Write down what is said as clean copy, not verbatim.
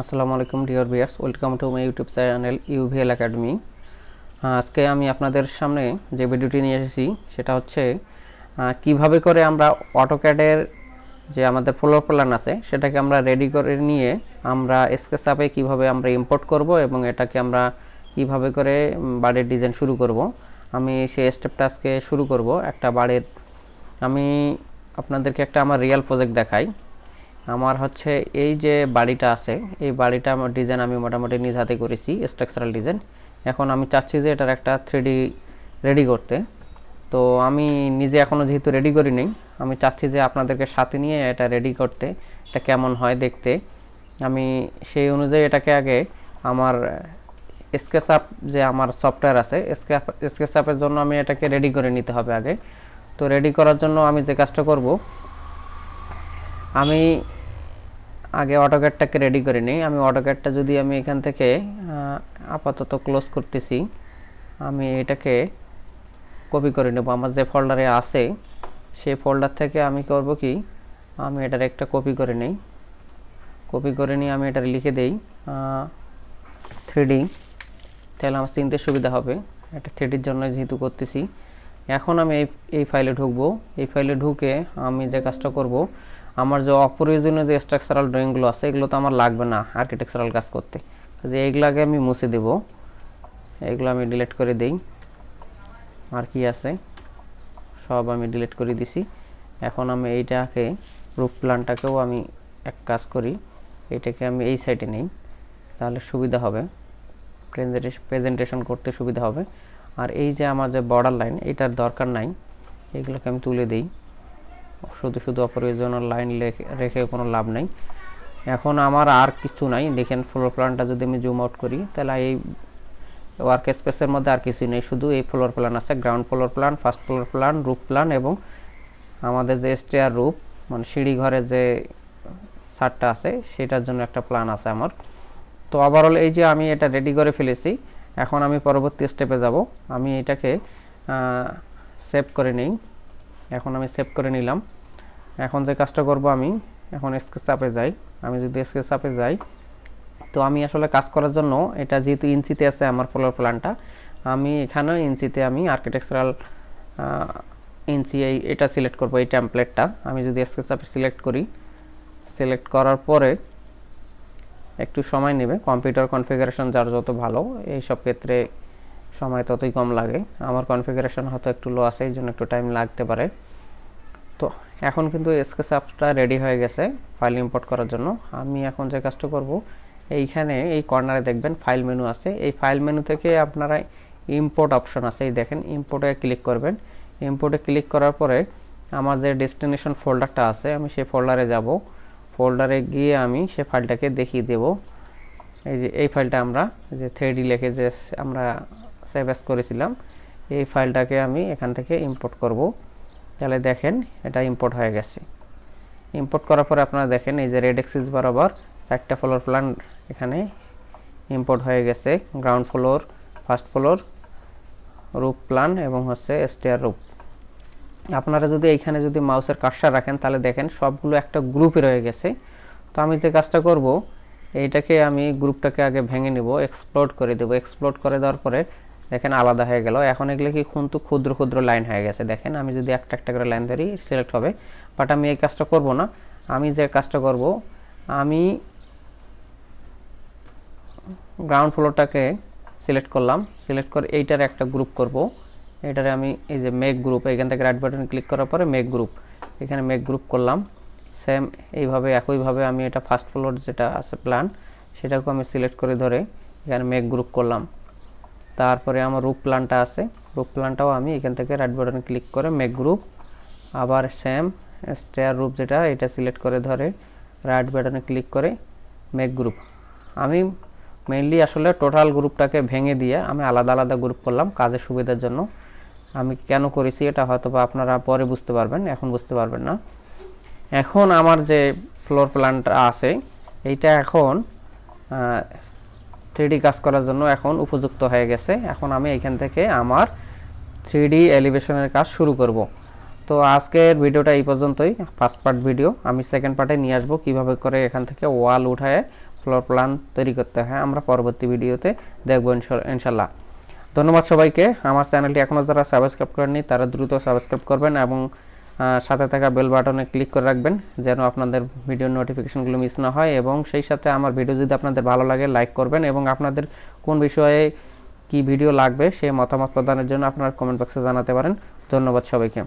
আসসালামু আলাইকুম dear viewers, welcome to my YouTube channel UVL academy. আজকে আমি আপনাদের সামনে যে ভিডিওটি নিয়ে এসেছি সেটা হচ্ছে কিভাবে করে আমরা অটোক্যাডের যে আমাদের ফ্লোর প্ল্যান আছে সেটাকে আমরা রেডি করে নিয়ে আমরা স্কেচআপে কিভাবে আমরা ইম্পোর্ট করব এবং এটাকে আমরা কিভাবে করে বাড়ির ডিজাইন শুরু করব। আমি সেই স্টেপটা আজকে শুরু করব। একটা বাড়ির আমি আপনাদেরকে একটা আমার রিয়েল প্রজেক্ট দেখাই। আমার হচ্ছে এই যে বাড়িটা আছে, এই বাড়িটা আমার ডিজাইন আমি মোটামুটি নিজ হাতে করেছি, স্ট্রাকচারাল ডিজাইন। এখন আমি চাচ্ছি যে এটার একটা 3D রেডি করতে। তো আমি নিজে এখনও যেহেতু রেডি করি নেই, আমি চাচ্ছি যে আপনাদেরকে সাথে নিয়ে এটা রেডি করতে, এটা কেমন হয় দেখতে। আমি সেই অনুযায়ী এটাকে আগে আমার স্কেচআপ যে আমার সফটওয়্যার আছে, স্কেচআপের জন্য আমি এটাকে রেডি করে নিতে হবে আগে। তো রেডি করার জন্য আমি যে কাজটা করব, আমি আগে অটোক্যাডটাকে রেডি করে নিই। আমি অটোক্যাডটা যদি আমি এখান থেকে আপাতত ক্লোজ করতেছি, আমি এটাকে কপি করে নেব। আমার যে ফোল্ডারে আছে সেই ফোল্ডার থেকে আমি করব কি, আমি এটার একটা কপি করে নিই। কপি করে নিয়ে আমি এটা লিখে দেই 3D, তাহলে আমার চিনতে সুবিধা হবে। এটা 3Dর জন্য যেহেতু করতেছি। এখন আমি এই ফাইলে ঢুকবো। এই ফাইলে ঢুকে আমি যে কাজটা করব, আমার যে অপ্রয়োজনীয় যে স্ট্রাকচারাল ড্রয়িংগুলো আছে এগুলো তো আমার লাগবে না আর্কিটেকচারাল কাজ করতে, যে এইগুলাকে আমি মুছে দেব। এগুলো আমি ডিলিট করে দেই। আর কি আছে সব আমি ডিলিট করে দিছি। এখন আমি এইটাকে রুফ প্ল্যানটাকেও আমি এক কাজ করি, এটাকে আমি এই সাইডে নেই, তাহলে সুবিধা হবে, প্রেজেন্টেশন করতে সুবিধা হবে। আর এই যে আমার যে বর্ডার লাইন, এটার দরকার নাই, এগুলোকে আমি তুলে দিই। শুধু অপ্রয়োজনীয় লাইন রেখে কোনো লাভ নাই। এখন আমার আর কিছু নাই। দেখেন ফ্লোর প্ল্যানটা যদি আমি জুম আউট করি, তাহলে এই ওয়ার্ক স্পেসের মধ্যে আর কিছুই নেই, শুধু এই ফ্লোর প্ল্যান আছে। Ground floor plan, first floor plan, roof plan এবং আমাদের যে স্টেয়ার রুফ মানে সিঁড়ি ঘরের যে ছাদটা আছে সেটার জন্য একটা প্ল্যান আছে আমার। তো ওভারঅল এই যে আমি এটা রেডি করে ফেলেছি। এখন আমি পরবর্তী স্টেপে যাব। আমি এটাকে সেভ করে নিই। এখন আমি সেভ করে নিলাম। এখন যে কাজটা করব, আমি এখন স্কেচআপে যাই। আমি যদি স্কেচআপে যাই, তো আমি আসলে কাজ করার জন্য এটা যেহেতু ইঞ্চিতে আছে আমার ফ্লোর প্ল্যানটা, আমি এখানে ইঞ্চিতে আমি আর্কিটেকচারাল ইঞ্চি এটা সিলেক্ট করব, এই টেমপ্লেটটা। আমি যদি স্কেচআপে সিলেক্ট করি, সিলেক্ট করার পরে একটু সময় নেবে। কম্পিউটার কনফিগারেশন যার যত ভালো, এই সব ক্ষেত্রে সময় ততই কম লাগে। আমার কনফিগারেশন হয়তো একটু লো আছে, এই জন্য একটু টাইম লাগতে পারে। তো এখন কিন্তু স্কেচআপটা রেডি হয়ে গেছে ফাইল ইম্পোর্ট করার জন্য। আমি এখন যে কাজটা করব, এইখানে এই কর্নারে দেখবেন ফাইল মেনু আছে। এই ফাইল মেনু থেকে আপনারা ইম্পোর্ট অপশন আছে, এই দেখেন ইম্পোর্টে ক্লিক করবেন। ইম্পোর্টে ক্লিক করার পরে আমার যে ডেস্টিনেশন ফোল্ডারটা আছে, আমি সেই ফোল্ডারে যাব। ফোল্ডারে গিয়ে আমি সেই ফাইলটাকে দেখিয়ে দেব। এই যে এই ফাইলটা আমরা যে 3D লিখে যে আমরা সেভ এস করেছিলাম, এই ফাইলটাকে আমি এখান থেকে ইম্পোর্ট করব। তাহলে দেখেন এটা ইম্পোর্ট হয়ে গেছে। ইম্পোর্ট করার পরে আপনারা দেখেন এই যে রেড এক্সিস বরাবর 4টা ফ্লোর প্ল্যান এখানে ইম্পোর্ট হয়ে গেছে। Ground floor, first floor, roof plan এবং হচ্ছে স্টেয়ার রুফ। আপনারা যদি এইখানে যদি মাউসের কার্সার রাখেন, তাহলে দেখেন সবগুলো একটা গ্রুপে রয়ে গেছে। তো আমি যে কাজটা করব, এইটাকে আমি গ্রুপটাকে আগে ভেঙে নেব, এক্সপ্লোড করে দেব। এক্সপ্লোড করে দেওয়ার পরে দেখেন আলাদা হয়ে গেল। এখন এগুলো কি কিন্তু ক্ষুদ্র ক্ষুদ্র লাইন হয়ে গেছে। দেখেন আমি যদি একটা একটা করে লাইন ধরি সিলেক্ট হবে, বাট আমি এই কাজটা করব না। আমি যে কাজটা করব, আমি গ্রাউন্ড ফ্লোরটাকে সিলেক্ট করলাম, সিলেক্ট করে এইটার একটা গ্রুপ করব। এটারে আমি এই যে মেক গ্রুপ, এখান থেকে রাইট বাটন ক্লিক করার পরে মেক গ্রুপ, এখানে মেক গ্রুপ করলাম। সেম এইভাবে একইভাবে আমি এটা ফার্স্ট ফ্লোর যেটা আছে প্ল্যান, সেটাকেও আমি সিলেক্ট করে ধরে এখানে মেক গ্রুপ করলাম। তারপরে আমার রুফ প্ল্যানটা আছে, রুফ প্ল্যানটাও আমি এখান থেকে রাইট বাটনে ক্লিক করে মেক গ্রুপ, আবার সেম স্টেয়ার রুফ যেটা এটা সিলেক্ট করে ধরে রাইট বাটনে ক্লিক করে মেক গ্রুপ। আমি মেইনলি আসলে টোটাল গ্রুপটাকে ভেঙে দিয়ে আমি আলাদা আলাদা গ্রুপ করলাম কাজের সুবিধার জন্য। আমি কেন করেছি এটা হয়তো বা আপনারা পরে বুঝতে পারবেন, এখন বুঝতে পারবেন না। এখন আমার যে ফ্লোর প্ল্যানটা আছে এইটা এখন 3D কাজ করার জন্য এখন উপযুক্ত হয়ে গেছে। এখন আমি এখান থেকে আমার 3D এলিভেশনের কাজ শুরু করব। তো আজকের ভিডিওটা এই পর্যন্তই, ফার্স্ট পার্ট ভিডিও। আমি সেকেন্ড পার্টে নিয়ে আসবো কীভাবে করে এখান থেকে ওয়াল উঠায় ফ্লোর প্ল্যান তৈরি করতে হয় আমরা পরবর্তী ভিডিওতে দেখব ইনশাল্লাহ। ধন্যবাদ সবাইকে। আমার চ্যানেলটি এখনও যারা সাবস্ক্রাইব করেননি তারা দ্রুত সাবস্ক্রাইব করবেন এবং সাথে থাকা বেল বাটনে ক্লিক করে রাখবেন যেন আপনাদের ভিডিওর নোটিফিকেশনগুলো মিস না হয়, এবং সেই সাথে আমার ভিডিও যদি আপনাদের ভালো লাগে লাইক করবেন, এবং আপনাদের কোন বিষয়ে কি ভিডিও লাগবে সেই মতামত প্রদানের জন্য আপনারা কমেন্ট বক্সে জানাতে পারেন। ধন্যবাদ সবাইকে।